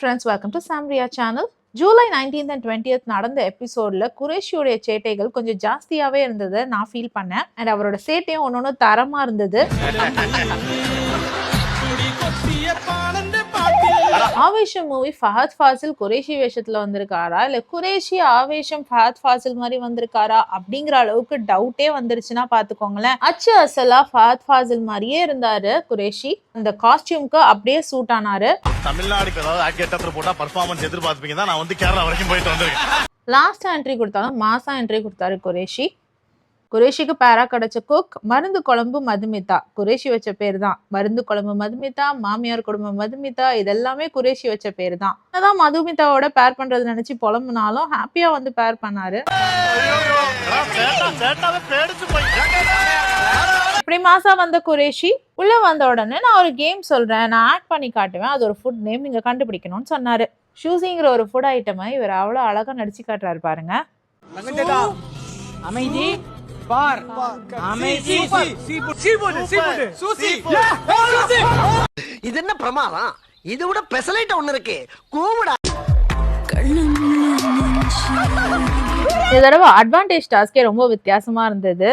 friends, welcome to Samria channel. July 19th and 20th நடந்த எபிசோட்ல குரேஷியோட சேட்டைகள் கொஞ்சம் ஜாஸ்தியாவே இருந்தது நான் ஃபீல் பண்ணேன். அண்ட் அவரோட சேட்டையும் ஒன்னொன்னு தரமா இருந்தது. ஆவேஷம் மூவி ஃபஹத் ஃபாசில் குரேஷி வேஷத்துல வந்திருக்காரா இல்ல குரேஷி ஆவேஷம் ஃபஹத் ஃபாசில் மாதிரி வந்திருக்காரா அப்படிங்கிற அளவுக்கு டவுட்டே வந்துருச்சுன்னா பாத்துக்கோங்களேன். அச்சு அசலா ஃபஹத் ஃபாசில் மாதிரியே இருந்தாரு குரேஷி. அந்த காஸ்டியூம்க்கு அப்படியே சூட் ஆனாரு. தமிழ்நாடுக்கு ஏதாவது ஆக்டர் போட்டா பெர்ஃபார்மன்ஸ் எதிர்பார்ப்பீங்க தான் நான் வந்து கேரளா வரைக்கும் போயிட்டு வந்திருக்கேன். லாஸ்ட் என்ட்ரி கொடுத்தாலும் மாசா என்ட்ரி கொடுத்தாரு குரேஷி. குரேஷிக்கு பேரா கிடைச்ச குக் மருந்து குழம்பு மதுமிதா. குரேஷி வச்ச பேர் தான். மருந்து குழம்பு மதுமிதா, மாமியார் குடும்பம் மதுமிதா, இதெல்லாமே குரேஷி வச்ச பேர் தான். அதான் மதுமிதாவோட பேர் பண்றது நினைச்சு புலம்புனாலும் ஹாப்பியா வந்து பேர் பண்ணாரு. இப்படி மாசா வந்த குரேஷி உள்ள வந்த உடனே நான் ஒரு கேம் சொல்றேன், நான் ஆக்ட் பண்ணி காட்டுவேன், அது ஒரு ஃபுட் நேம், நீங்க கண்டுபிடிக்கணும்னு சொன்னாரு. ஷூசிங்கிற ஒரு ஃபுட் ஐட்டமை இவர் அவ்வளவு அழகா நடிச்சு காட்டுறாரு பாருங்க. அமைதி பார் அமைதி இது என்ன பிரமாதம்? இது விட பெசலைட் ஒண்ணு இருக்கு. கூவுடா. இந்த தடவை அட்வான்டேஜ் டாஸ்கே ரொம்ப வித்தியாசமா இருந்தது.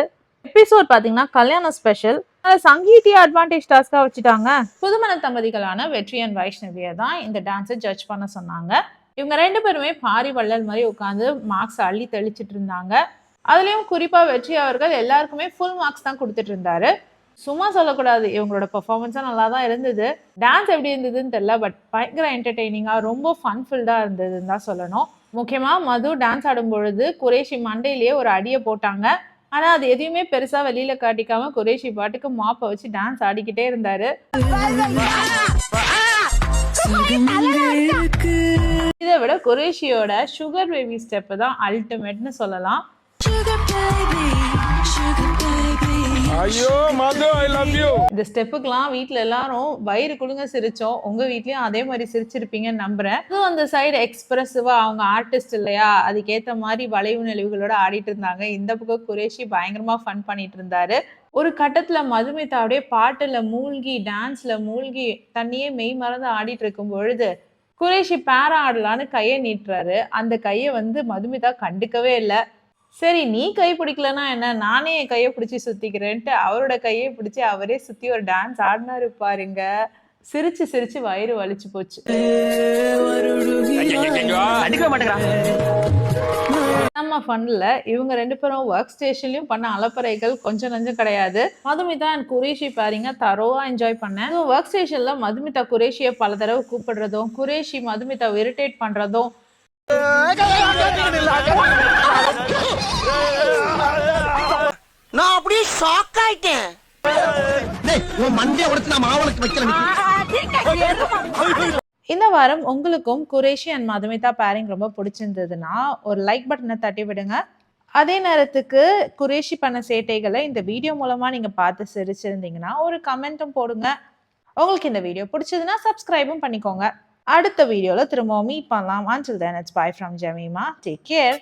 எபிசோட் பாத்தீங்கன்னா கல்யாணம் ஸ்பெஷல். சங்கீதிய அட்வான்டேஜ் டாஸ்கா வச்சுட்டாங்க. புதுமண தம்பதிகளான வெற்றி அண்ட் வைஷ்ணவியை தான் இந்த டான்ஸை ஜட்ஜ் பண்ண சொன்னாங்க. இவங்க ரெண்டு பேருமே பாரி வள்ளல் மாதிரி உட்காந்து மார்க்ஸ் அள்ளி தெளிச்சிட்டு இருந்தாங்க. அதுலயும் குறிப்பா வெற்றி அவர்கள் எல்லாருக்குமே ஃபுல் மார்க்ஸ் தான் கொடுத்துட்டு இருந்தாரு. சும்மா சொல்லக்கூடாது, இவங்களோட பெர்ஃபார்மன்ஸும் நல்லா தான் இருந்தது. டான்ஸ் எப்படி இருந்ததுன்னு தெரியல, பட் பயங்கர என்டர்டெய்னிங்கா ரொம்ப ஃபன்ஃபுல்டா இருந்ததுன்னு தான் சொல்லணும். முக்கியமா மது டான்ஸ் ஆடும் பொழுது குரேஷி மண்டையிலேயே ஒரு அடியை போட்டாங்க. ஆனா அது எதையுமே பெருசா வெளியில காட்டிக்காம குரேஷி பாட்டுக்கு மாப்பை வச்சு டான்ஸ் ஆடிக்கிட்டே இருந்தாரு. இதை விட குரேஷியோட சுகர் பேபி ஸ்டெப் தான் அல்டிமேட்னு சொல்லலாம். இந்த ஸ்டெப்புக்கெல்லாம் வீட்டுல எல்லாரும் வயிறு குழுங்க சிரிச்சோம். உங்க வீட்லயும் அதே மாதிரி சிரிச்சிருப்பீங்கன்னு நம்புறேன். அந்த சைடு எக்ஸ்பிரசிவா அவங்க ஆர்டிஸ்ட் இல்லையா, அதுக்கேத்த மாதிரி வளைவு நெளிவுகளோட ஆடிட்டு இருந்தாங்க. இந்த பக்கம் குரேஷி பயங்கரமா ஃபன் பண்ணிட்டு இருந்தாரு. ஒரு கட்டத்துல மதுமிதா அப்படியே பாட்டுல மூழ்கி டான்ஸ்ல மூழ்கி தண்ணியே மெய் மறந்து ஆடிட்டு இருக்கும் பொழுது குரேஷி பேரா ஆடலான்னு கையை நீட்டுறாரு. அந்த கையை வந்து மதுமிதா கண்டுக்கவே இல்லை. சரி நீ கை பிடிக்கலன்னா என்ன, நானே என் கையை பிடிச்சி சுத்திக்கிறேன்ட்டு அவரோட கையை பிடிச்சி அவரே சுத்தி ஒரு டான்ஸ் ஆடினாரு பாருங்க. சிரிச்சு சிரிச்சு வயிறு வலிச்சு போச்சு. நம்ம ஃபன்ல இவங்க ரெண்டு பேரும் ஒர்க் ஸ்டேஷன்லயும் பண்ண அலப்பறைகள் கொஞ்சம் நஞ்சம் கிடையாது. மதுமிதா அண்ட் குரேஷி பாருங்க தரோவா என்ஜாய் பண்ணேன். ஒர்க் ஸ்டேஷன்ல மதுமிதா குரேஷியை பல தடவை கூப்பிடுறதும் குரேஷி மதுமிதா இரிட்டேட் பண்றதும் நான் அப்படியே ஷாக் ஆயிட்டேன். இந்த வாரம் உங்களுக்கும் குரேஷி அண்ட் மதுமிதா பேரிங் ரொம்ப பிடிச்சிருந்ததுன்னா ஒரு லைக் பட்டனை தட்டி விடுங்க. அதே நேரத்துக்கு குரேஷி பண்ண சேட்டைகளை இந்த வீடியோ மூலமா நீங்க பார்த்து சிரிச்சிருந்தீங்கன்னா ஒரு கமெண்ட்டும் போடுங்க. உங்களுக்கு இந்த வீடியோ பிடிச்சதுன்னா சப்ஸ்கிரைபும் பண்ணிக்கோங்க. அடுத்த வீடியோல திரும்பவும் மீட் பண்ணலாம். Until then, it's bye from Jamima. Take care.